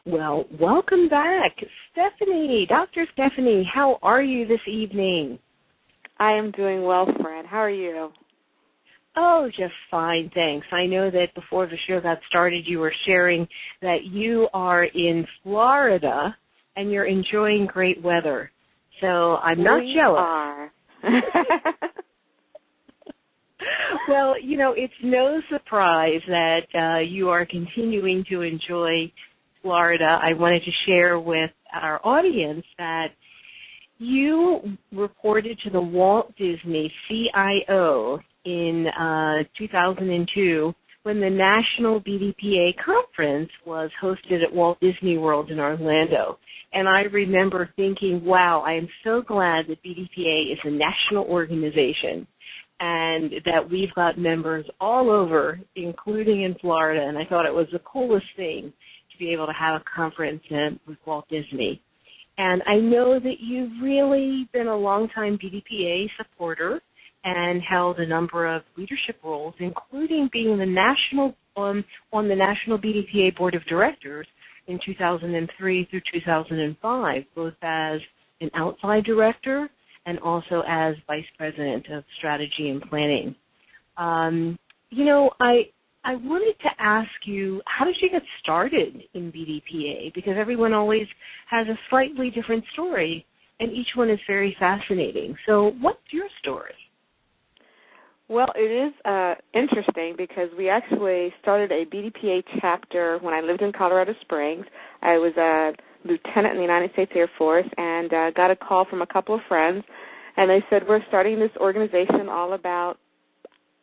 Well, welcome back, Stephanie. Dr. Stephanie, how are you this evening? I am doing well, Franne. How are you? Oh, just fine, thanks. I know that before the show got started, you were sharing that you are in Florida and you're enjoying great weather. So I'm not jealous. We are. Well, it's no surprise that you are continuing to enjoy Florida. I wanted to share with our audience that you reported to the Walt Disney CIO in 2002 when the National BDPA Conference was hosted at Walt Disney World in Orlando. And I remember thinking, wow, I am so glad that BDPA is a national organization and that we've got members all over, including in Florida. And I thought it was the coolest thing to be able to have a conference with Walt Disney. And I know that you've really been a longtime BDPA supporter and held a number of leadership roles, including being the national on the National BDPA Board of Directors in 2003 through 2005, both as an outside director and also as Vice President of Strategy and Planning. I wanted to ask you, how did you get started in BDPA? Because everyone always has a slightly different story, and each one is very fascinating. So what's your story? Well, it is interesting because we actually started a BDPA chapter when I lived in Colorado Springs. I was a lieutenant in the United States Air Force and got a call from a couple of friends, and they said, we're starting this organization all about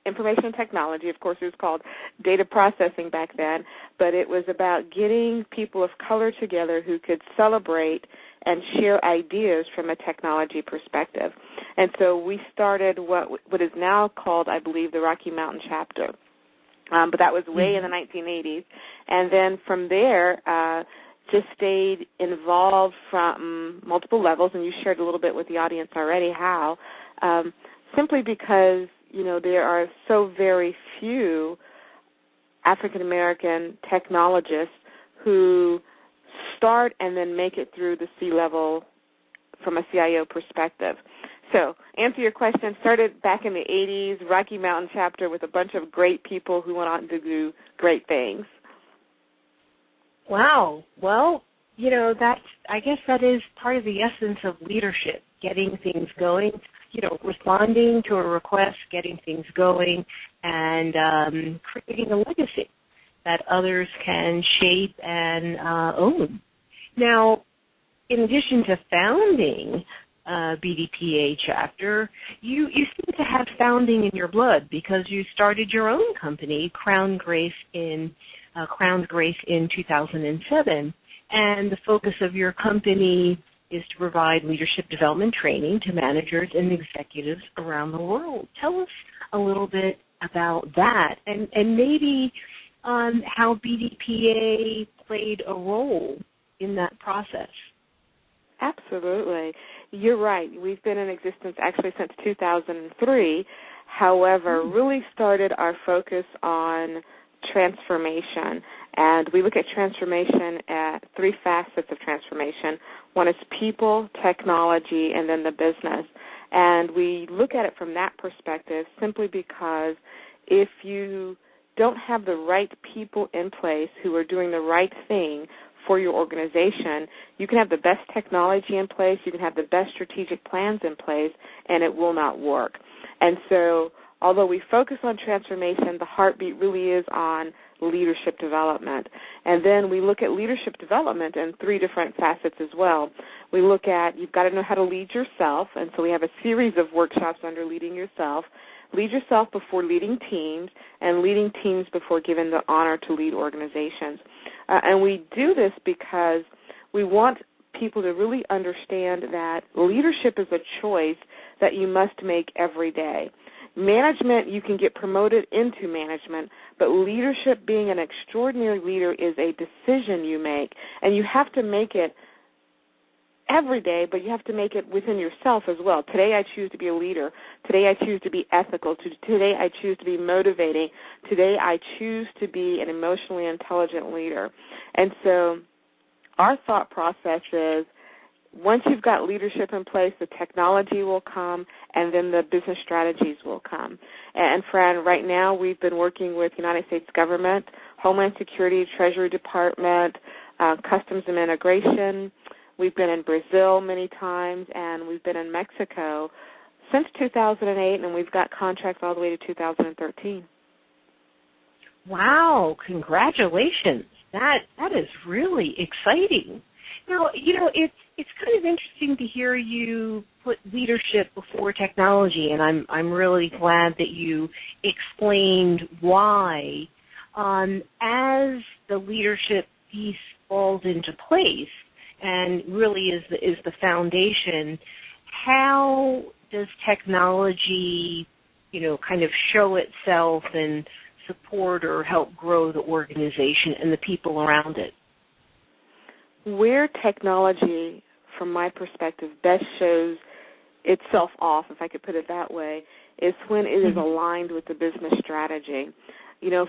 information technology. Of course, it was called data processing back then, but it was about getting people of color together who could celebrate and share ideas from a technology perspective. And so we started what is now called, I believe, the Rocky Mountain chapter. But that was way in the 1980s. And then from there, just stayed involved from multiple levels, and you shared a little bit with the audience already how, simply because there are so very few African-American technologists who start and then make it through the C-level from a CIO perspective. So, answer your question, started back in the 80s, Rocky Mountain chapter with a bunch of great people who went on to do great things. Wow. Well, I guess that is part of the essence of leadership, getting things going, responding to a request, getting things going, and creating a legacy that others can shape and own. Now, in addition to founding BDPA chapter, you seem to have founding in your blood because you started your own company, Crowned Grace in 2007, and the focus of your company is to provide leadership development training to managers and executives around the world. Tell us a little bit about that and maybe how BDPA played a role in that process. Absolutely. You're right. We've been in existence actually since 2003. However, really started our focus on transformation. And we look at transformation at three facets of transformation. One is people, technology, and then the business. And we look at it from that perspective simply because if you don't have the right people in place who are doing the right thing for your organization, you can have the best technology in place, you can have the best strategic plans in place, and it will not work. And so although we focus on transformation, the heartbeat really is on leadership development. And then we look at leadership development in three different facets as well. We look at you've got to know how to lead yourself, and so we have a series of workshops under leading yourself. Lead yourself before leading teams, and leading teams before giving the honor to lead organizations. And we do this because we want people to really understand that leadership is a choice that you must make every day. Management, you can get promoted into management, but leadership, being an extraordinary leader, is a decision you make, and you have to make it every day, but you have to make it within yourself as well. Today I choose to be a leader. Today I choose to be ethical. Today I choose to be motivating. Today I choose to be an emotionally intelligent leader. And so our thought process is once you've got leadership in place, the technology will come, and then the business strategies will come. And Franne, right now we've been working with United States government, Homeland Security, Treasury Department, Customs and Immigration. We've been in Brazil many times, and we've been in Mexico since 2008, and we've got contracts all the way to 2013. Wow, congratulations. That is really exciting. Now, it's kind of interesting to hear you put leadership before technology, and I'm really glad that you explained why. As the leadership piece falls into place and really is the foundation, how does technology, kind of show itself and support or help grow the organization and the people around it? Where technology, from my perspective, best shows itself off, if I could put it that way, is when it is aligned with the business strategy.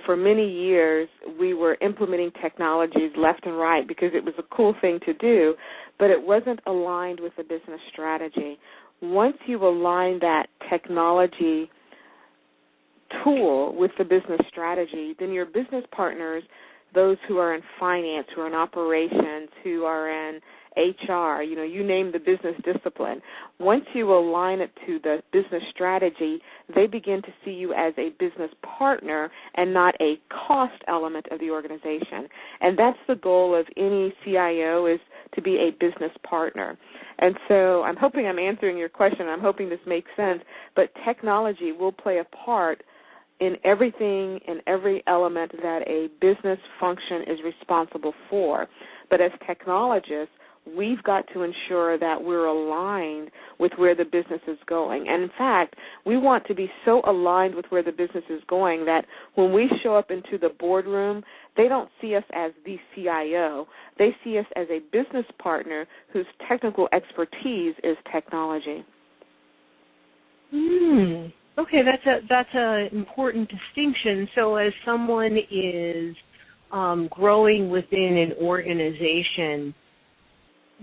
For many years, we were implementing technologies left and right because it was a cool thing to do, but it wasn't aligned with the business strategy. Once you align that technology tool with the business strategy, then your business partners, those who are in finance, who are in operations, who are in HR, you name the business discipline. Once you align it to the business strategy, they begin to see you as a business partner and not a cost element of the organization. And that's the goal of any CIO, is to be a business partner. And so I'm hoping I'm answering your question. I'm hoping this makes sense. But technology will play a part in everything, in every element that a business function is responsible for. But as technologists, we've got to ensure that we're aligned with where the business is going. And in fact, we want to be so aligned with where the business is going that when we show up into the boardroom, they don't see us as the CIO. They see us as a business partner whose technical expertise is technology. Okay, that's a important distinction. So as someone is growing within an organization,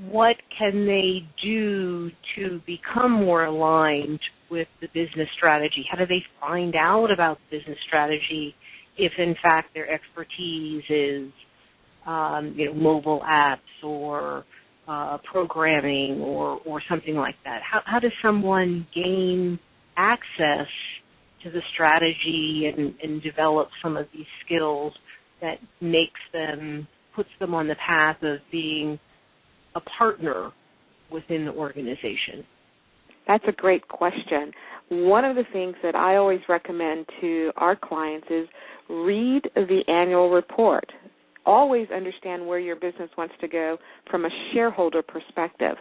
what can they do to become more aligned with the business strategy? How do they find out about business strategy if, in fact, their expertise is, mobile apps or programming or something like that? How does someone gain access to the strategy and develop some of these skills that puts them on the path of being a partner within the organization? That's a great question. One of the things that I always recommend to our clients is read the annual report. Always understand where your business wants to go from a shareholder perspective.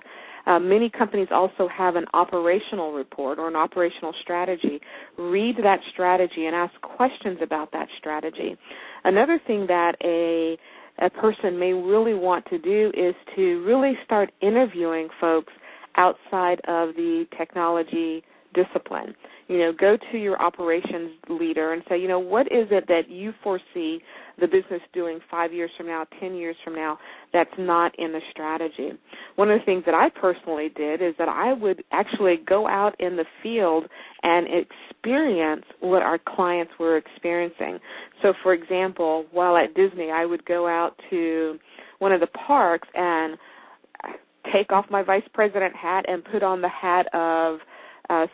Many companies also have an operational report or an operational strategy. Read that strategy and ask questions about that strategy. Another thing that a person may really want to do is to really start interviewing folks outside of the technology discipline. Go to your operations leader and say, what is it that you foresee the business doing 5 years from now, 10 years from now that's not in the strategy? One of the things that I personally did is that I would actually go out in the field and experience what our clients were experiencing. So, for example, while at Disney, I would go out to one of the parks and take off my vice president hat and put on the hat of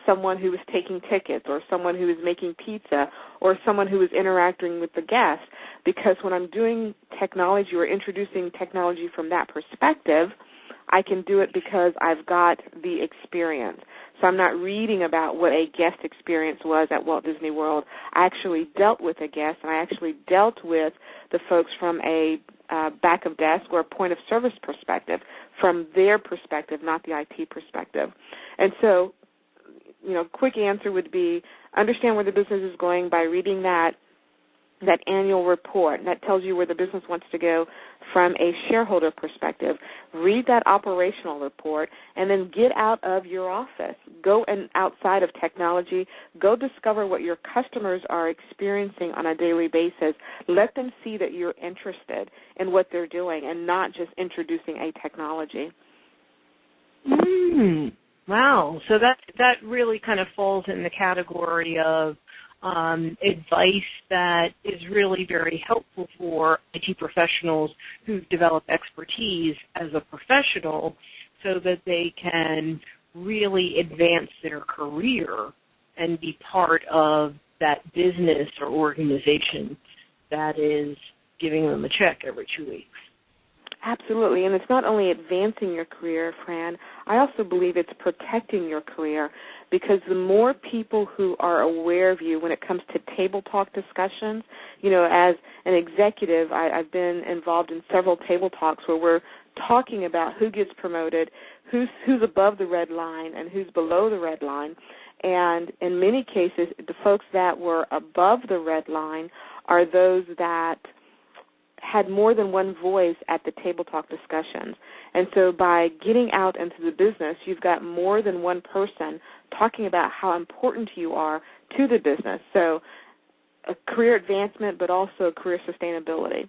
someone who was taking tickets or someone who was making pizza or someone who was interacting with the guests, because when I'm doing technology or introducing technology from that perspective, I can do it because I've got the experience. So I'm not reading about what a guest experience was at Walt Disney World. I actually dealt with a guest, and I actually dealt with the folks from a back of desk or a point of service perspective, from their perspective, not the IT perspective. And so, quick answer would be understand where the business is going by reading that that annual report that tells you where the business wants to go from a shareholder perspective. Read that operational report and then get out of your office. Go and outside of technology. Go discover what your customers are experiencing on a daily basis. Let them see that you're interested in what they're doing and not just introducing a technology. Wow. So that really kind of falls in the category of advice that is really very helpful for IT professionals who've developed expertise as a professional so that they can really advance their career and be part of that business or organization that is giving them a check every 2 weeks. Absolutely, and it's not only advancing your career, Franne, I also believe it's protecting your career, because the more people who are aware of you when it comes to table talk discussions, as an executive, I've been involved in several table talks where we're talking about who gets promoted, who's above the red line, and who's below the red line. And in many cases, the folks that were above the red line are those that had more than one voice at the table talk discussions. And so by getting out into the business, you've got more than one person talking about how important you are to the business. So a career advancement, but also career sustainability.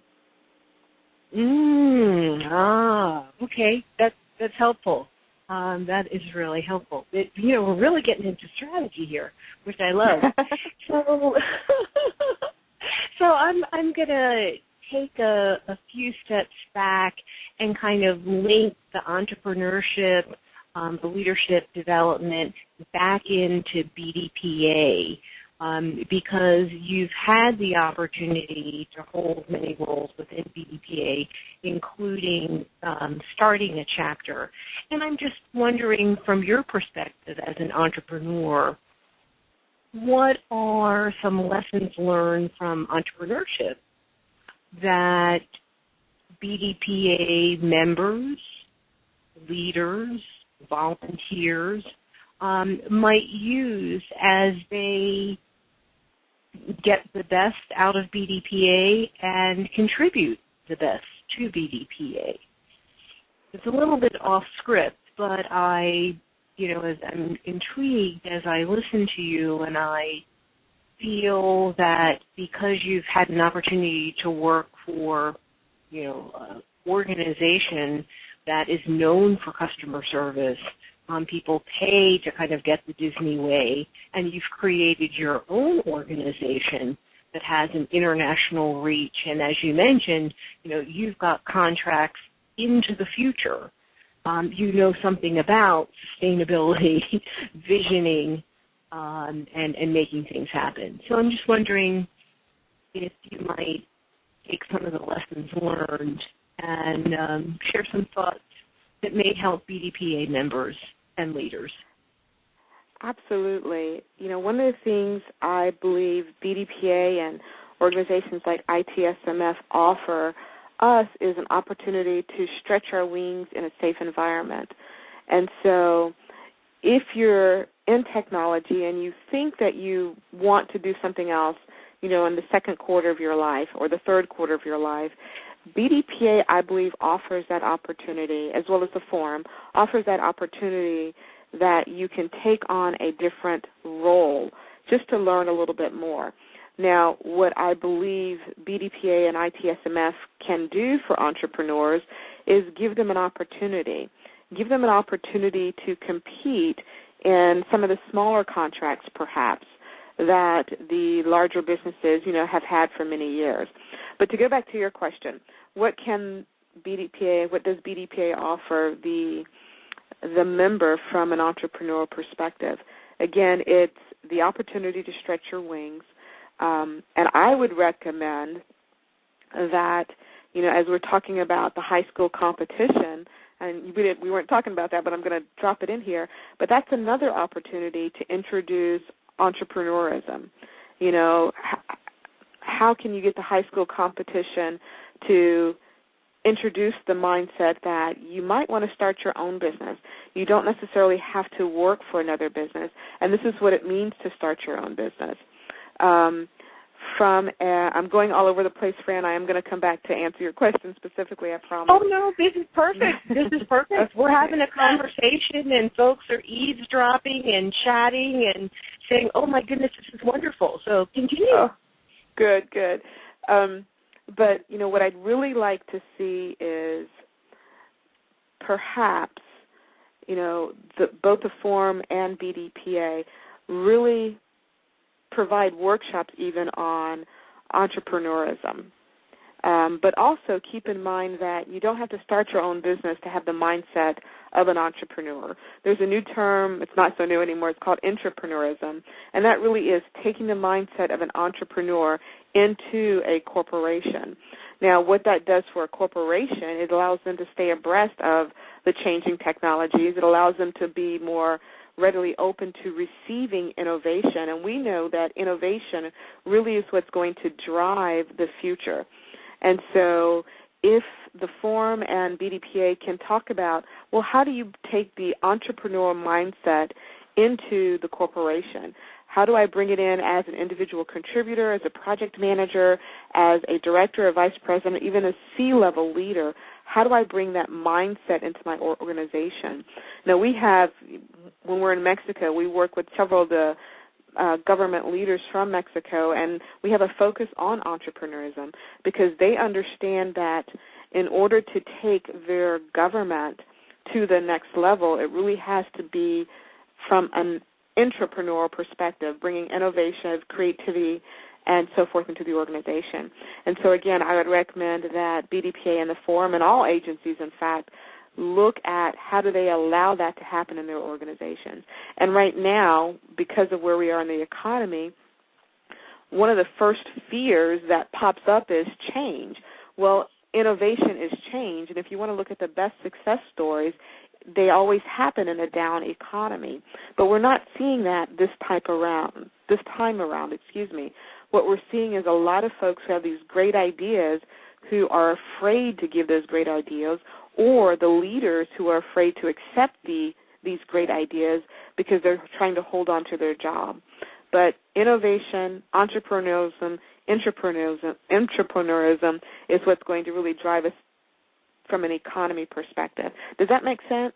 Okay. That's helpful. That is really helpful. We're really getting into strategy here, which I love. So I'm going to take a few steps back and kind of link the entrepreneurship, the leadership development back into BDPA, because you've had the opportunity to hold many roles within BDPA, including starting a chapter. And I'm just wondering, from your perspective as an entrepreneur, what are some lessons learned from entrepreneurship that BDPA members, leaders, volunteers might use as they get the best out of BDPA and contribute the best to BDPA? It's a little bit off script, but I'm intrigued as I listen to you, and I feel that because you've had an opportunity to work for, an organization that is known for customer service, people pay to kind of get the Disney way, and you've created your own organization that has an international reach. And as you mentioned, you've got contracts into the future. You know something about sustainability, visioning, and making things happen. So I'm just wondering if you might take some of the lessons learned and share some thoughts that may help BDPA members and leaders. Absolutely. One of the things I believe BDPA and organizations like ITSMF offer us is an opportunity to stretch our wings in a safe environment. And so if you're in technology and you think that you want to do something else, in the second quarter of your life or the third quarter of your life, BDPA, I believe, offers that opportunity, as well as the forum, offers that opportunity that you can take on a different role just to learn a little bit more. Now, what I believe BDPA and ITSMF can do for entrepreneurs is give them an opportunity. Give them an opportunity to compete in some of the smaller contracts, perhaps, that the larger businesses, have had for many years. But to go back to your question, what does BDPA offer the member from an entrepreneurial perspective? Again, it's the opportunity to stretch your wings. And I would recommend that, as we're talking about the high school competition, and we weren't talking about that, but I'm going to drop it in here, but that's another opportunity to introduce entrepreneurism. How can you get the high school competition to introduce the mindset that you might want to start your own business? You don't necessarily have to work for another business, and this is what it means to start your own business. I'm going all over the place, Fran. I am going to come back to answer your question specifically, I promise. Oh, no, this is perfect. This is perfect. We're having a conversation, and folks are eavesdropping and chatting and saying, oh, my goodness, this is wonderful. So continue. Oh, good. But, what I'd really like to see is perhaps, both the Forum and BDPA really provide workshops even on entrepreneurism. But also keep in mind that you don't have to start your own business to have the mindset of an entrepreneur. There's a new term, it's not so new anymore, it's called intrapreneurism, and that really is taking the mindset of an entrepreneur into a corporation. Now, what that does for a corporation, it allows them to stay abreast of the changing technologies. It allows them to be more readily open to receiving innovation, and we know that innovation really is what's going to drive the future. And so if the Forum and BDPA can talk about, well, how do you take the entrepreneurial mindset into the corporation? How do I bring it in as an individual contributor, as a project manager, as a director, a vice president, even a C-level leader? How do I bring that mindset into my organization? Now, when we're in Mexico, we work with several of the government leaders from Mexico, and we have a focus on entrepreneurism because they understand that in order to take their government to the next level, it really has to be from an entrepreneurial perspective, bringing innovation, creativity, and so forth into the organization. And so, again, I would recommend that BDPA and the Forum and all agencies, in fact, look at how do they allow that to happen in their organizations. And right now, because of where we are in the economy, one of the first fears that pops up is change. Well, innovation is change, and if you want to look at the best success stories, they always happen in a down economy. But we're not seeing that this time around. What we're seeing is a lot of folks who have these great ideas who are afraid to give those great ideas, or the leaders who are afraid to accept these great ideas because they're trying to hold on to their job. But innovation, entrepreneurism is what's going to really drive us from an economy perspective. Does that make sense?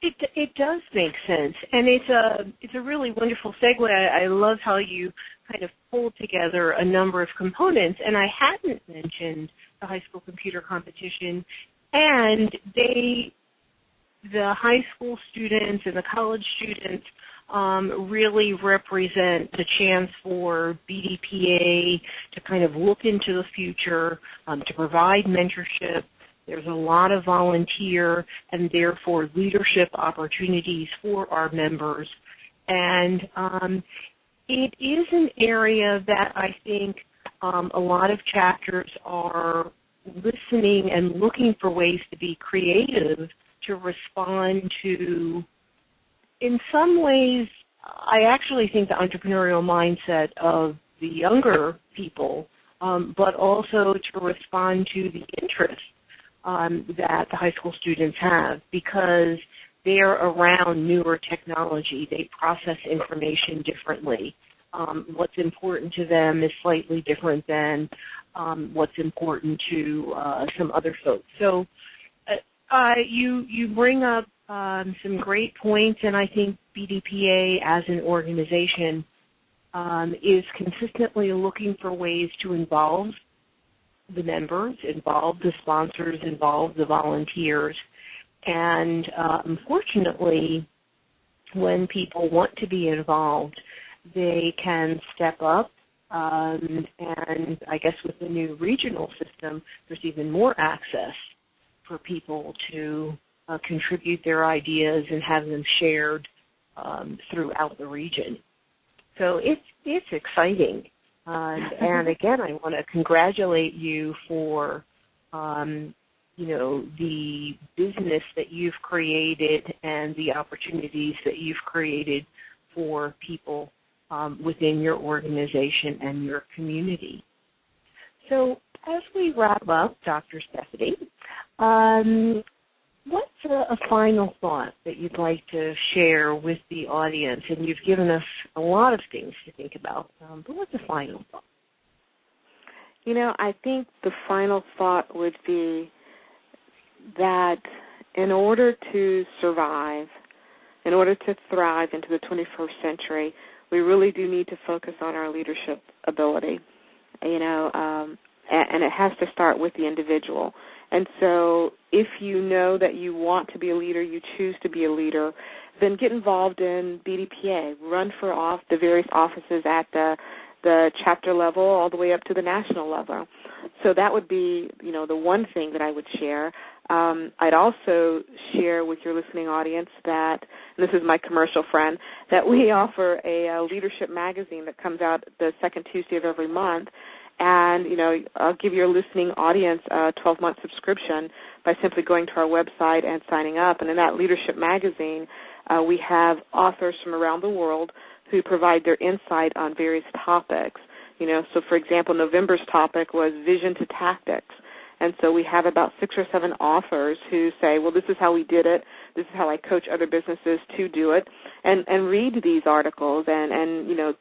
It does make sense, and it's a really wonderful segue. I love how you kind of pulled together a number of components, and I hadn't mentioned the high school computer competition, and the high school students and the college students really represent the chance for BDPA to kind of look into the future, to provide mentorship. There's a lot of volunteer and therefore leadership opportunities for our members. And it is an area that I think a lot of chapters are listening and looking for ways to be creative to respond to. In some ways, I actually think the entrepreneurial mindset of the younger people, but also to respond to the interest that the high school students have, because they're around newer technology. They process information differently. What's important to them is slightly different than what's important to some other folks. So you bring up some great points, and I think BDPA as an organization is consistently looking for ways to involve the members, involve the sponsors, involve the volunteers. And unfortunately, when people want to be involved, they can step up. And I guess with the new regional system, there's even more access for people to contribute their ideas and have them shared throughout the region. So it's exciting. And again, I want to congratulate you for, the business that you've created and the opportunities that you've created for people within your organization and your community. So as we wrap up, Dr. Stephanie, what's a final thought that you'd like to share with the audience? And you've given us a lot of things to think about, but what's the final thought? I think the final thought would be that in order to survive, in order to thrive into the 21st century, we really do need to focus on our leadership ability, and it has to start with the individual. And so if you know that you want to be a leader, you choose to be a leader, then get involved in BDPA. Run for the various offices at the chapter level all the way up to the national level. So that would be, the one thing that I would share. I'd also share with your listening audience that, and this is my commercial, friend, that we offer a leadership magazine that comes out the second Tuesday of every month. And, I'll give your listening audience a 12-month subscription by simply going to our website and signing up. And in that leadership magazine, we have authors from around the world who provide their insight on various topics. So, for example, November's topic was vision to tactics. And so we have about 6 or 7 authors who say, well, this is how we did it. This is how I coach other businesses to do it. And read these articles and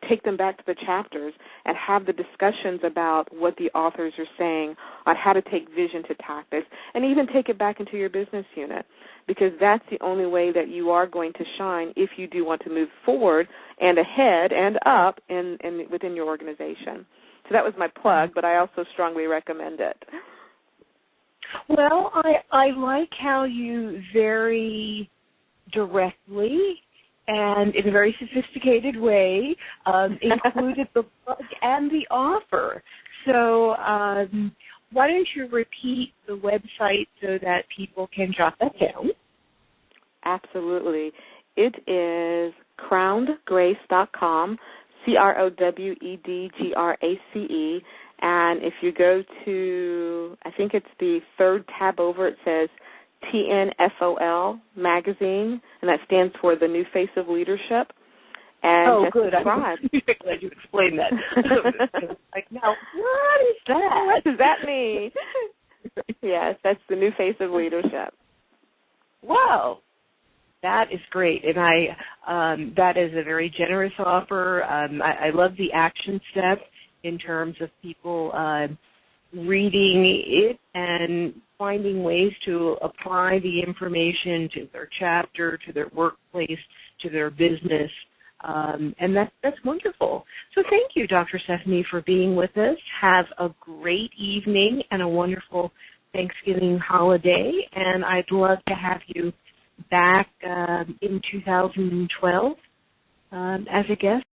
take them back to the chapters and have the discussions about what the authors are saying on how to take vision to tactics, and even take it back into your business unit, because that's the only way that you are going to shine if you do want to move forward and ahead and up within your organization. So that was my plug, but I also strongly recommend it. Well, I like how you very directly and in a very sophisticated way included the plug and the offer. So why don't you repeat the website so that people can jot that down? Absolutely. It is crownedgrace.com, CROWEDGRACE. And if you go to, I think it's the third tab over, it says TNFOL magazine, and that stands for the New Face of Leadership. And good. Subscribe. I'm glad you explained that. Like, now, what is that? What does that mean? Yes, that's the New Face of Leadership. Wow. That is great, and that is a very generous offer. I love the action steps in terms of people reading it and finding ways to apply the information to their chapter, to their workplace, to their business, and that's wonderful. So thank you, Dr. Stephanie, for being with us. Have a great evening and a wonderful Thanksgiving holiday, and I'd love to have you back in 2012 as a guest